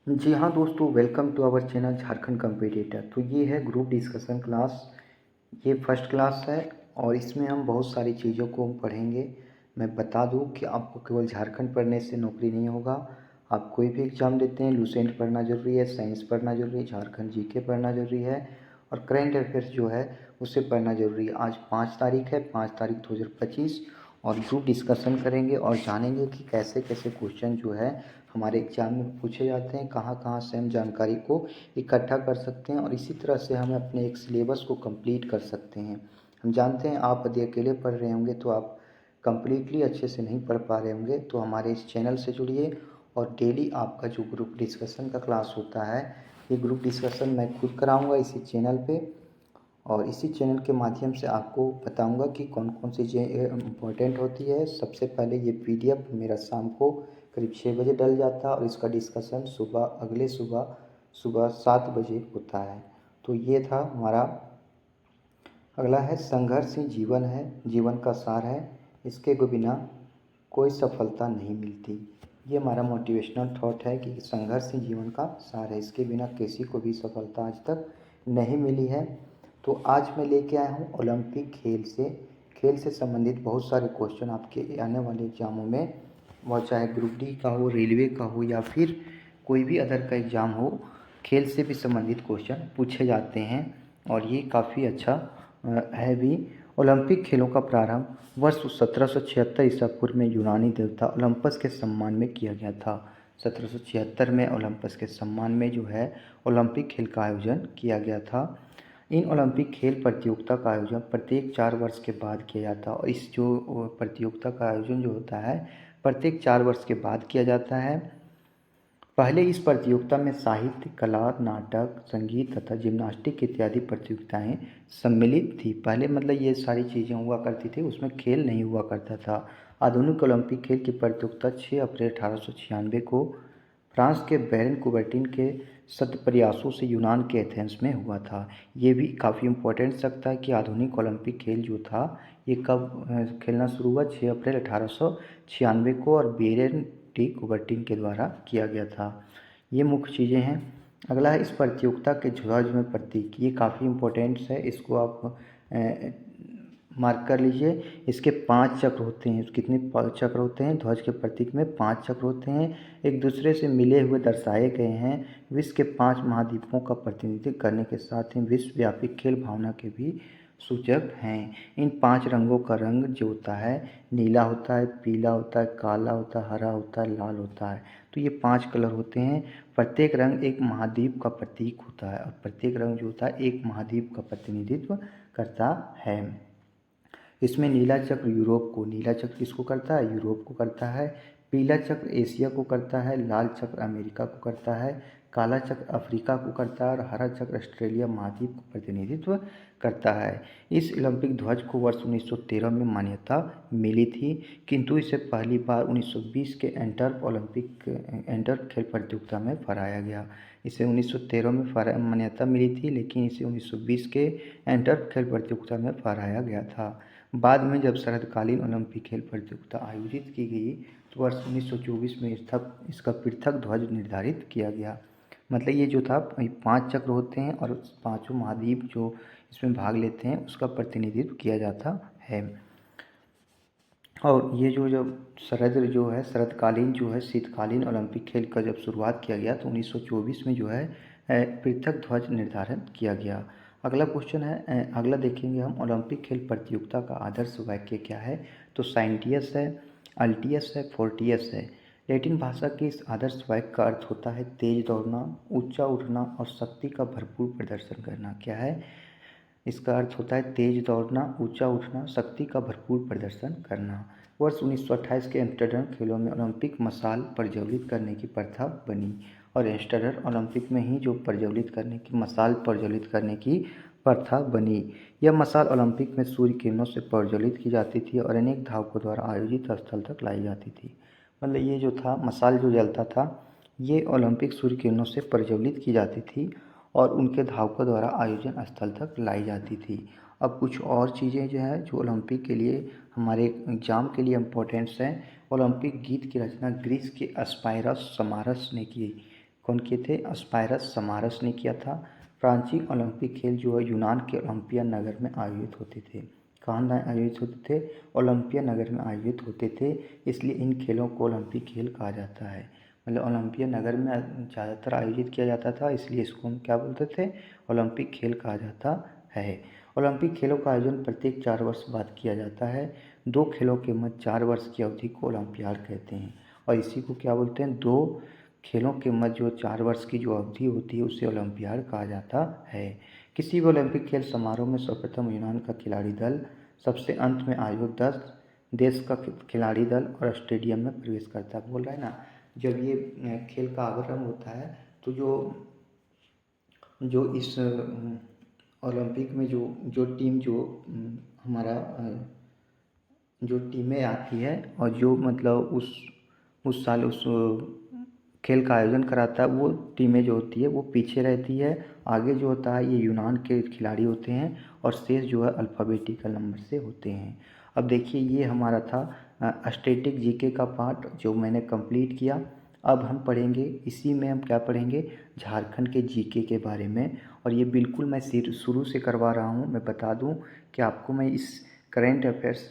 जी हाँ दोस्तों, welcome to our channel Jharkhand competitor. तो ये है ग्रुप डिस्कशन क्लास। ये फर्स्ट क्लास है और इसमें हम बहुत सारी चीज़ों को पढ़ेंगे। मैं बता दूं कि आपको केवल झारखंड पढ़ने से नौकरी नहीं होगा। आप कोई भी एग्ज़ाम देते हैं, लूसेंट पढ़ना ज़रूरी है, साइंस पढ़ना ज़रूरी है, झारखंड जीके पढ़ना ज़रूरी है और करेंट अफेयर्स जो है उसे पढ़ना ज़रूरी है। आज 5 तारीख है, 5 तारीख 2025 और ग्रुप डिस्कशन करेंगे और जानेंगे कि कैसे कैसे क्वेश्चन जो है हमारे एग्जाम में पूछे जाते हैं, कहाँ कहाँ से हम जानकारी को इकट्ठा कर सकते हैं और इसी तरह से हम अपने एक सिलेबस को कंप्लीट कर सकते हैं। हम जानते हैं आप यदि अकेले पढ़ रहे होंगे तो आप कंप्लीटली अच्छे से नहीं पढ़ पा रहे होंगे, तो हमारे इस चैनल से जुड़िए और डेली आपका जो ग्रुप डिस्कशन का क्लास होता है, ये ग्रुप डिस्कशन मैं खुद कराऊंगा इसी चैनल पे और इसी चैनल के माध्यम से आपको बताऊंगा कि कौन कौन सी चीज़ें इम्पोर्टेंट होती है। सबसे पहले ये पीडीएफ मेरा शाम को करीब 6 बजे डल जाता है और इसका डिस्कशन अगले सुबह सुबह 7 बजे होता है। तो ये था हमारा। अगला है संघर्ष ही जीवन है, जीवन का सार है, इसके बिना कोई सफलता नहीं मिलती। ये हमारा मोटिवेशनल थॉट है कि संघर्ष ही जीवन का सार है, इसके बिना किसी को भी सफलता आज तक नहीं मिली है। तो आज मैं लेके आया हूँ ओलंपिक खेल से संबंधित बहुत सारे क्वेश्चन आपके आने वाले एग्जामों में, वह चाहे ग्रुप डी का हो, रेलवे का हो या फिर कोई भी अदर का एग्ज़ाम हो, खेल से भी संबंधित क्वेश्चन पूछे जाते हैं और ये काफ़ी अच्छा है भी। ओलंपिक खेलों का प्रारंभ वर्ष 1776 ईसा पूर्व में यूनानी देवता ओलंपस के सम्मान में किया गया था। 1776 में ओलंपस के सम्मान में जो है ओलंपिक खेल का आयोजन किया गया था। इन ओलंपिक खेल प्रतियोगिता का आयोजन प्रत्येक 4 वर्ष के बाद किया जाता है और इस जो प्रतियोगिता का आयोजन जो होता है प्रत्येक 4 वर्ष के बाद किया जाता है। पहले इस प्रतियोगिता में साहित्य, कला, नाटक, संगीत तथा जिम्नास्टिक इत्यादि प्रतियोगिताएं सम्मिलित थी। पहले मतलब ये सारी चीज़ें हुआ करती थी, उसमें खेल नहीं हुआ करता था। आधुनिक ओलंपिक खेल की प्रतियोगिता 6 अप्रैल 1896 को फ्रांस के बैरन कुबर्टिन के सत्य प्रयासों से यूनान के एथेंस में हुआ था। ये भी काफ़ी इम्पोर्टेंट सकता है कि आधुनिक ओलंपिक खेल जो था ये कब खेलना शुरू हुआ, 6 अप्रैल 1896 को और बेरेन टी कुबर्टिन के द्वारा किया गया था। ये मुख्य चीज़ें हैं। अगला है इस प्रतियोगिता के ध्वज में प्रतीक, ये काफ़ी इम्पोर्टेंट है, इसको आप मार्क कर लीजिए। इसके 5 चक्र होते हैं। कितने चक्र होते हैं? ध्वज के प्रतीक में 5 चक्र होते हैं, एक दूसरे से मिले हुए दर्शाए गए हैं। विश्व के 5 महाद्वीपों का प्रतिनिधित्व करने के साथ ही विश्वव्यापी खेल भावना के भी सूचक हैं। इन 5 रंगों का रंग जो होता है नीला होता है, पीला होता है, काला होता है, हरा होता है, लाल होता है। तो ये 5 कलर होते हैं। प्रत्येक रंग एक महाद्वीप का प्रतीक होता है और प्रत्येक रंग जो होता है एक महाद्वीप का प्रतिनिधित्व करता है। इसमें नीला चक्र नीला चक्र किसको करता है? यूरोप को करता है। पीला चक्र एशिया को करता है, लाल चक्र अमेरिका को करता है, काला चक्र अफ्रीका को करता है और हरा चक्र ऑस्ट्रेलिया महाद्वीप को प्रतिनिधित्व करता है। इस ओलंपिक ध्वज को वर्ष 1913 में मान्यता मिली थी, किंतु इसे पहली बार 1920 के एंटर्प खेल प्रतियोगिता में फहराया गया। इसे 1913 में मान्यता मिली थी, लेकिन इसे 1920 के एंटर्प खेल प्रतियोगिता में फहराया गया था। बाद में जब शरतकालीन ओलंपिक खेल प्रतियोगिता आयोजित की गई तो वर्ष 1924 में इसका पृथक ध्वज निर्धारित किया गया। मतलब ये जो था 5 चक्र होते हैं और 5 महाद्वीप जो इसमें भाग लेते हैं उसका प्रतिनिधित्व किया जाता है। और ये जो जब शरतकालीन जो है शीतकालीन ओलंपिक खेल का जब शुरुआत किया गया तो 1924 में जो है पृथक ध्वज निर्धारण किया गया। अगला क्वेश्चन है, अगला देखेंगे हम ओलंपिक खेल प्रतियोगिता का आदर्श वाक्य क्या है। तो साइंटियस है, अल्टियस है, फोर्टियस है। लैटिन भाषा के इस आदर्श वाक्य का अर्थ होता है तेज दौड़ना, ऊंचा उठना और शक्ति का भरपूर प्रदर्शन करना। क्या है? इसका अर्थ होता है तेज दौड़ना, ऊंचा उठना, शक्ति का भरपूर प्रदर्शन करना। वर्ष 1928 के एम्स्टर्डम खेलों में ओलंपिक मशाल प्रज्वलित करने की प्रथा बनी और एम्स्टर्डम ओलंपिक में ही जो मशाल प्रज्वलित करने की प्रथा बनी। यह मशाल ओलंपिक में सूर्य किरणों से प्रज्वलित की जाती थी और अनेक धावकों द्वारा आयोजित स्थल तक लाई जाती थी। मतलब ये जो था मशाल जो जलता था ये ओलंपिक सूर्य किरणों से प्रज्वलित की जाती थी और उनके धावकों द्वारा आयोजन स्थल तक लाई जाती थी। अब कुछ और चीज़ें जो हैं जो ओलंपिक के लिए हमारे एग्जाम के लिए इम्पोर्टेंट्स हैं। ओलंपिक गीत की रचना ग्रीस के अस्पायरस समारस ने की। कौन किए थे? स्पायरस समारस ने किया था। प्राचीन ओलंपिक खेल जो है यूनान के ओलंपिया नगर में आयोजित होते थे। कहाँ आयोजित होते थे? ओलंपिया नगर में आयोजित होते थे, इसलिए इन खेलों को ओलंपिक खेल कहा जाता है। मतलब ओलंपिया नगर में ज़्यादातर आयोजित किया जाता था, इसलिए इसको हम क्या बोलते थे? ओलंपिक खेल कहा जाता है। ओलंपिक खेलों का आयोजन प्रत्येक 4 वर्ष बाद किया जाता है। 2 खेलों के मध्य 4 वर्ष की अवधि को ओलंपियाड कहते हैं और इसी को क्या बोलते हैं? 2 खेलों के मध्य जो 4 वर्ष की जो अवधि होती है उसे ओलंपियाड कहा जाता है। किसी भी ओलंपिक खेल समारोह में सर्वप्रथम यूनान का खिलाड़ी दल, सबसे अंत में आयोजक 10 देश का खिलाड़ी दल और स्टेडियम में प्रवेश करता है। बोल रहा है ना, जब ये खेल का आरंभ होता है तो जो इस ओलंपिक में जो टीम जो हमारा जो टीमें आती है और जो मतलब उस साल उस खेल का आयोजन कराता है, वो टीमें जो होती है वो पीछे रहती है। आगे जो होता है ये यूनान के खिलाड़ी होते हैं और शेष जो है अल्फ़ाबेटिकल नंबर से होते हैं। अब देखिए ये हमारा था स्टैटिक जीके का पार्ट जो मैंने कंप्लीट किया। अब हम पढ़ेंगे, इसी में हम क्या पढ़ेंगे? झारखंड के जीके के बारे में। और ये बिल्कुल मैं शुरू से करवा रहा हूँ। मैं बता दूँ कि आपको मैं इस करेंट अफेयर्स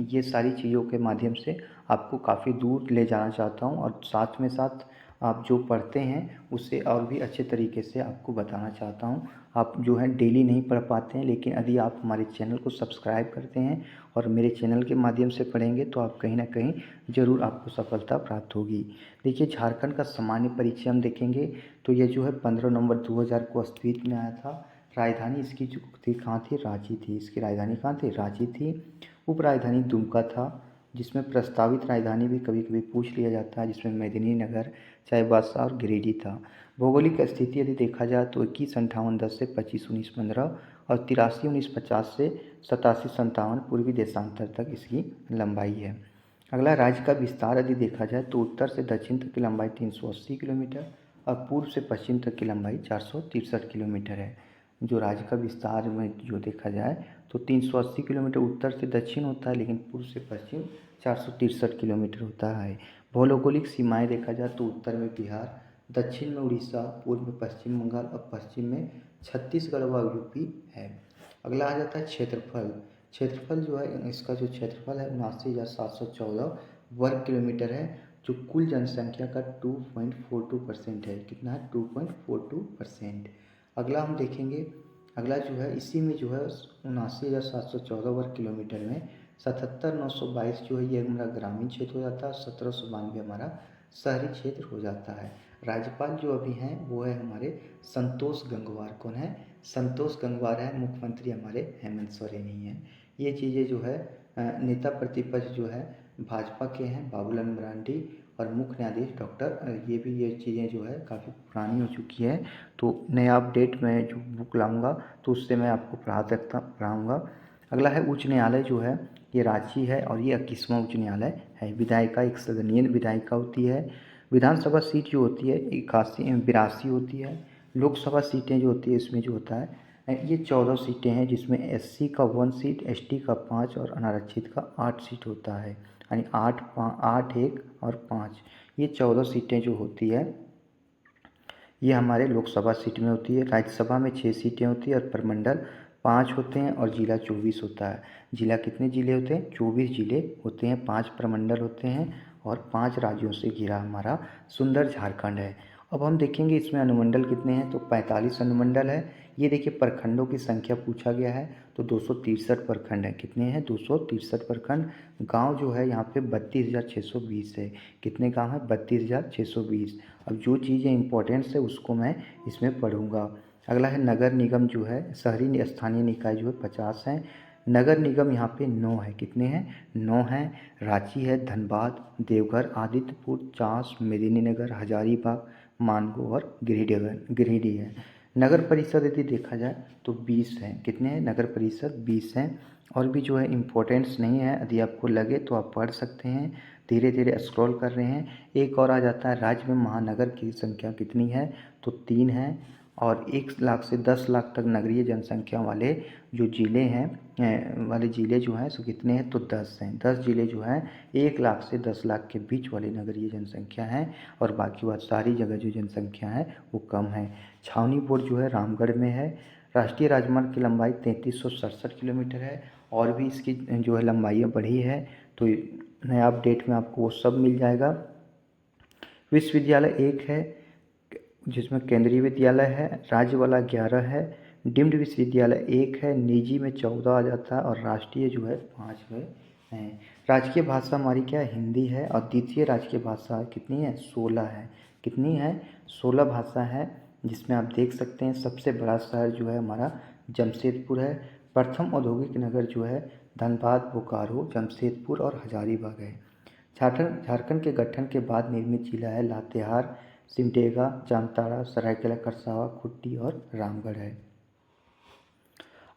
ये सारी चीज़ों के माध्यम से आपको काफ़ी दूर ले जाना चाहता हूँ और साथ में साथ आप जो पढ़ते हैं उससे और भी अच्छे तरीके से आपको बताना चाहता हूँ। आप जो है डेली नहीं पढ़ पाते हैं, लेकिन यदि आप हमारे चैनल को सब्सक्राइब करते हैं और मेरे चैनल के माध्यम से पढ़ेंगे तो आप कहीं ना कहीं ज़रूर आपको सफलता प्राप्त होगी। देखिए झारखंड का सामान्य परिचय हम देखेंगे तो ये जो है 15 नवंबर 2000 को अस्तित्व में आया था। राजधानी इसकी जो थी कहाँ थी? रांची थी। इसकी राजधानी कहाँ थी? रांची थी। उप राजधानी दुमका था, जिसमें प्रस्तावित राजधानी भी कभी कभी पूछ लिया जाता है, जिसमें मेदिनीनगर, चाईबासा और गिरिडीह था। भौगोलिक स्थिति यदि देखा जाए तो 2158-10 से 25-19-15 और 83-19-50 से 87-57 पूर्वी देशांतर तक इसकी लंबाई है। अगला राज्य का विस्तार यदि देखा जाए तो उत्तर से दक्षिण तक की लंबाई 380 किलोमीटर और पूर्व से पश्चिम तक की लंबाई 463 किलोमीटर है। जो राज्य का विस्तार में जो देखा जाए तो 380 किलोमीटर उत्तर से दक्षिण होता है, लेकिन पूर्व से पश्चिम 463 किलोमीटर होता है। भौगोलिक सीमाएं देखा जाए तो उत्तर में बिहार, दक्षिण में उड़ीसा, पूर्व में पश्चिम बंगाल और पश्चिम में छत्तीसगढ़ व यूपी है। अगला आ जाता है क्षेत्रफल। क्षेत्रफल जो है इसका जो क्षेत्रफल है 79,714 वर्ग किलोमीटर है, जो कुल जनसंख्या का 2.42% है। कितना है? 2.42%। अगला हम देखेंगे, अगला जो है इसी में जो है 79,714 वर्ग किलोमीटर में 77,922 जो है ये हमारा ग्रामीण क्षेत्र हो जाता है, 1792 हमारा शहरी क्षेत्र हो जाता है। राज्यपाल जो अभी हैं वो है हमारे संतोष गंगवार। कौन है? संतोष गंगवार है। मुख्यमंत्री हमारे हेमंत सोरेन ही हैं। ये चीज़ें जो है नेता प्रतिपक्ष जो है भाजपा के हैं बाबूलाल मरांडी और मुख्य न्यायाधीश डॉक्टर ये चीज़ें जो है काफ़ी पुरानी हो चुकी है, तो नया अपडेट मैं जो बुक लाऊंगा तो उससे मैं आपको पढ़ाऊँगा। अगला है उच्च न्यायालय जो है ये रांची है और ये 21वां उच्च न्यायालय है। विधायिका एक सदनीय विधायिका होती है। विधानसभा सीट जो होती है 82 होती है। लोकसभा सीटें जो होती है इसमें जो होता है ये 14 सीटें हैं, जिसमें एससी का 1 सीट, एसटी का 5 और अनारक्षित का 8 सीट होता है। यानी 8, 1 और 5 ये 14 सीटें जो होती है ये हमारे लोकसभा सीट में होती है। राज्यसभा में 6 सीटें होती है और प्रमंडल 5 होते हैं और जिला 24 होता है। जिला कितने जिले होते हैं? 24 जिले होते हैं, 5 प्रमंडल होते हैं और 5 राज्यों से घिरा हमारा सुंदर झारखंड है। अब हम देखेंगे इसमें अनुमंडल कितने हैं, तो 45 अनुमंडल है। ये देखिए प्रखंडों की संख्या पूछा गया है तो 263 प्रखंड है। कितने हैं? 263 प्रखंड। गांव जो है यहाँ पे 32,620 है। कितने गांव हैं? 32,620। अब जो चीज़ें इंपॉर्टेंस है उसको मैं इसमें पढ़ूंगा। अगला है नगर निगम जो है, शहरी स्थानीय निकाय जो है 50 हैं। नगर निगम यहाँ पे 9 है। कितने हैं? 9 हैं। रांची है, धनबाद, देवघर, आदित्यपुर, चास, मेदिनीनगर, हजारीबाग, मानगो और गिरिडीह है। नगर परिषद यदि देखा जाए तो 20 हैं। कितने हैं? नगर परिषद 20 हैं। और भी जो है इम्पोर्टेंस नहीं है, यदि आपको लगे तो आप पढ़ सकते हैं। धीरे धीरे स्क्रॉल कर रहे हैं। एक और आ जाता है राज्य में महानगर की संख्या कितनी है, तो 3 है। और 1 लाख से 10 लाख तक नगरीय जनसंख्या वाले जो ज़िले हैं वाले ज़िले जो हैं सो कितने हैं, तो 10 हैं। 10 ज़िले जो हैं 1 लाख से 10 लाख के बीच वाली नगरीय जनसंख्या है, और बाकी बात सारी जगह जो जनसंख्या है वो कम है। छावनीपुर जो है रामगढ़ में है। राष्ट्रीय राजमार्ग की लंबाई 3367 किलोमीटर है, और भी इसकी जो है लंबाइयाँ बढ़ी है, तो नया अपडेट में आपको वो सब मिल जाएगा। विश्वविद्यालय 1 है, जिसमें केंद्रीय विद्यालय है, राज्य वाला 11 है, डीम्ड विश्वविद्यालय 1 है, निजी में 14 आ जाता है, और राष्ट्रीय जो है 5 है। राजकीय भाषा हमारी क्या है, हिंदी है, और द्वितीय राजकीय भाषा कितनी है, 16 है। कितनी है, 16 भाषा है, जिसमें आप देख सकते हैं सबसे बड़ा शहर जो है हमारा जमशेदपुर है। प्रथम औद्योगिक नगर जो है धनबाद, बोकारो, जमशेदपुर और हजारीबाग है। झारखंड के गठन के बाद निर्मित जिला है लातेहार, सिमडेगा, जामताड़ा, सरायकेला खरसावा, खूंटी और रामगढ़ है।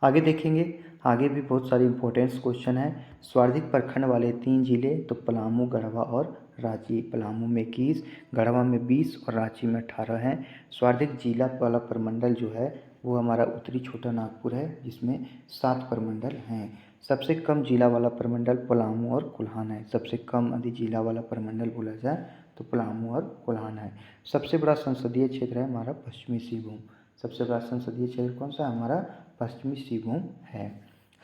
आगे देखेंगे, आगे भी बहुत सारे इंपॉर्टेंट क्वेश्चन हैं। सर्वाधिक प्रखंड वाले 3 जिले, तो पलामू, गढ़वा और रांची। पलामू में 21, गढ़वा में 20 और रांची में 18 हैं। सर्वाधिक जिला वाला प्रमंडल जो है वो हमारा उत्तरी छोटा नागपुर है, जिसमें 7 प्रमंडल हैं। सबसे कम जिला वाला प्रमंडल पलामू और कोल्हान है। सबसे कम यदि जिला वाला प्रमंडल बोला जाए तो पलामू और कोल्हान है। सबसे बड़ा संसदीय क्षेत्र है हमारा पश्चिमी सिंहभूम। सबसे बड़ा संसदीय क्षेत्र कौन सा है, हमारा पश्चिमी सिंहभूम है।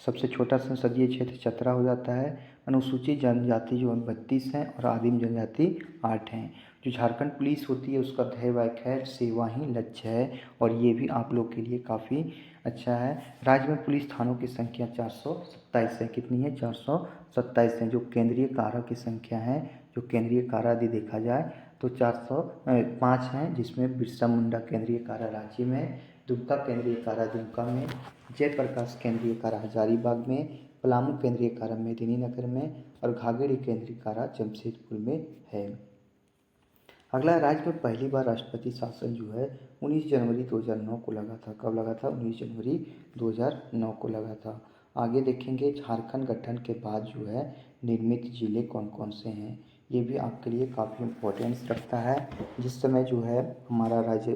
सबसे छोटा संसदीय क्षेत्र चतरा हो जाता है। अनुसूचित जनजाति जो 32 हैं, और आदिम जनजाति 8 हैं। जो झारखंड पुलिस होती है उसका ध्येय वाक्य है सेवा ही लक्ष्य है, और ये भी आप लोग के लिए काफ़ी अच्छा है। राज्य में पुलिस थानों की संख्या 427 है। कितनी है, 427 है। जो केंद्रीय कारा की संख्या है, जो केंद्रीय कारा यदि देखा जाए तो 405 हैं, जिसमें बिरसा मुंडा केंद्रीय कारा रांची में, दुमका केंद्रीय कारा दुमका में, जयप्रकाश केंद्रीय कारा हजारीबाग में, पलामू केंद्रीय कारा मेदिनीनगर में, और घाघरी केंद्रीय कारा जमशेदपुर में है। अगला, राज्य में पहली बार राष्ट्रपति शासन जो है 19 जनवरी 2009 को लगा था। कब लगा था, 19 जनवरी 2009 को लगा था। आगे देखेंगे, झारखंड गठन के बाद जो है निर्मित जिले कौन कौन से हैं, ये भी आपके लिए काफ़ी इम्पोर्टेंस रखता है। जिस समय जो है हमारा राज्य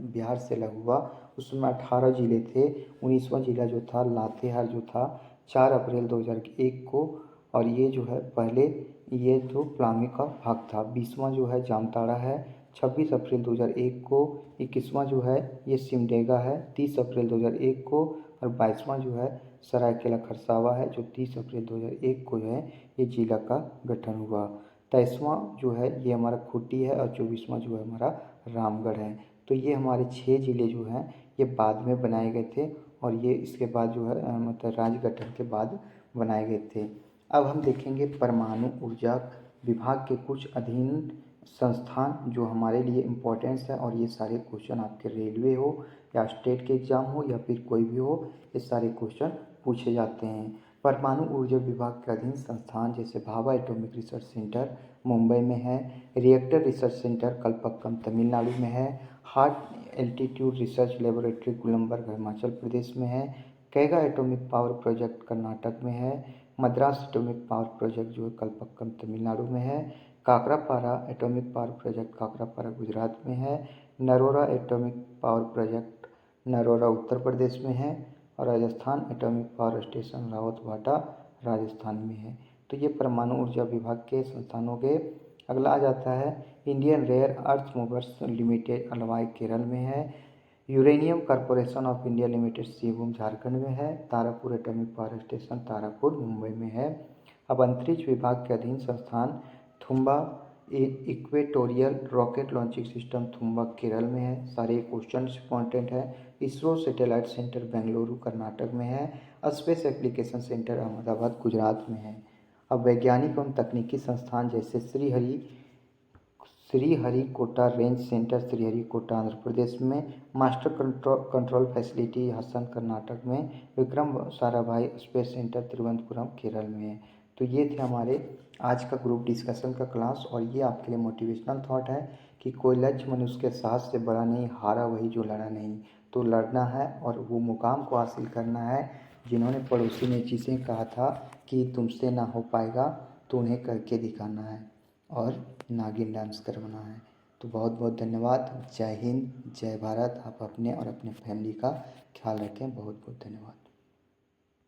बिहार से अलग हुआ उस समय 18 जिले थे। 19वां जिला जो था लातेहार जो था 4 अप्रैल 2001 को, और ये जो है पहले ये तो पलामू का भाग था। 20वां जो है जामताड़ा है 26 अप्रैल 2001 को। 21वां जो है ये सिमडेगा है 30 अप्रैल 2001 को, और 22वां जो है सरायकेला खरसावा है, जो 30 अप्रैल 2001 को है ये जिला का गठन हुआ। 23वां जो है ये हमारा खूंटी है, और 24वां जो है हमारा रामगढ़ है। तो ये हमारे 6 जिले जो हैं ये बाद में बनाए गए थे, और ये इसके बाद जो है मतलब राज्य गठन के बाद बनाए गए थे। अब हम देखेंगे परमाणु ऊर्जा विभाग के कुछ अधीन संस्थान जो हमारे लिए इम्पोर्टेंस है, और ये सारे क्वेश्चन आपके रेलवे हो या स्टेट के एग्ज़ाम हो या फिर कोई भी हो, ये सारे क्वेश्चन पूछे जाते हैं। परमाणु ऊर्जा विभाग के अधीन संस्थान जैसे Bhabha atomic research centre Mumbai में है, reactor research centre Kalpakkam Tamil Nadu में है, heart altitude research laboratory Gulmarg Himachal Pradesh में है, Kaiga atomic power project Karnataka में है, मद्रास एटॉमिक पावर प्रोजेक्ट जो है कलपक्कम तमिलनाडु में है, Kakrapar atomic power project Kakrapar Gujarat में है, Narora atomic power project Narora Uttar Pradesh में है, और Rajasthan atomic power station Rawatbhata Rajasthan में है। तो ये परमाणु ऊर्जा विभाग के संस्थानों के। अगला आ जाता है Indian rare earth movers limited Alwaye Kerala में है, uranium corporation of India limited Singhbhum Jharkhand में है, Tarapur atomic power station Tarapur Mumbai में है। अब अंतरिक्ष विभाग के अधीन संस्थान Thumba equatorial rocket launching system Thumba Kerala में है। सारे क्वेश्चन इंपॉर्टेंट है। ISRO satellite centre Bengaluru Karnataka में है, space application centre Ahmedabad Gujarat में है। अब वैज्ञानिक एवं तकनीकी संस्थान जैसे श्रीहरिकोटा रेंज सेंटर श्रीहरिकोटा आंध्र प्रदेश में, master control facility Hassan Karnataka में, विक्रम साराभाई स्पेस सेंटर तिरुवनंतपुरम केरल में है। तो ये थे हमारे आज का ग्रुप डिस्कशन का क्लास, और ये आपके लिए मोटिवेशनल थॉट है कि कोई लक्ष्य मनुष्य के साहस से बड़ा नहीं, हारा वही जो लड़ा नहीं। तो लड़ना है और वो मुकाम को हासिल करना है। जिन्होंने पड़ोसी ने चीज़ें कहा था कि तुमसे ना हो पाएगा, तो उन्हें करके दिखाना है और नागिन डांस करवाना है। तो बहुत बहुत धन्यवाद। जय हिंद, जय भारत। आप अपने और अपने फैमिली का ख्याल रखें। बहुत बहुत धन्यवाद।